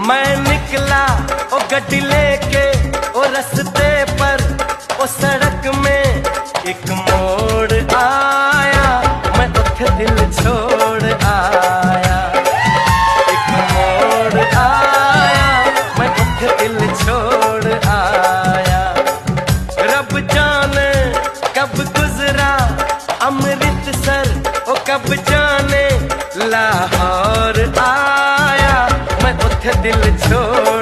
मैं निकला ओ गड्डी लेके ओ रस्ते पर ओ सड़क में एक मोड़ आया, मैं उठे दिल छोड़ आया। एक मोड़ आया, मैं उठे दिल छोड़ आया। रब जाने कब गुजरा अमृतसर, ओ कब जाने लाहौर आया, मैं उठे दिल छोड़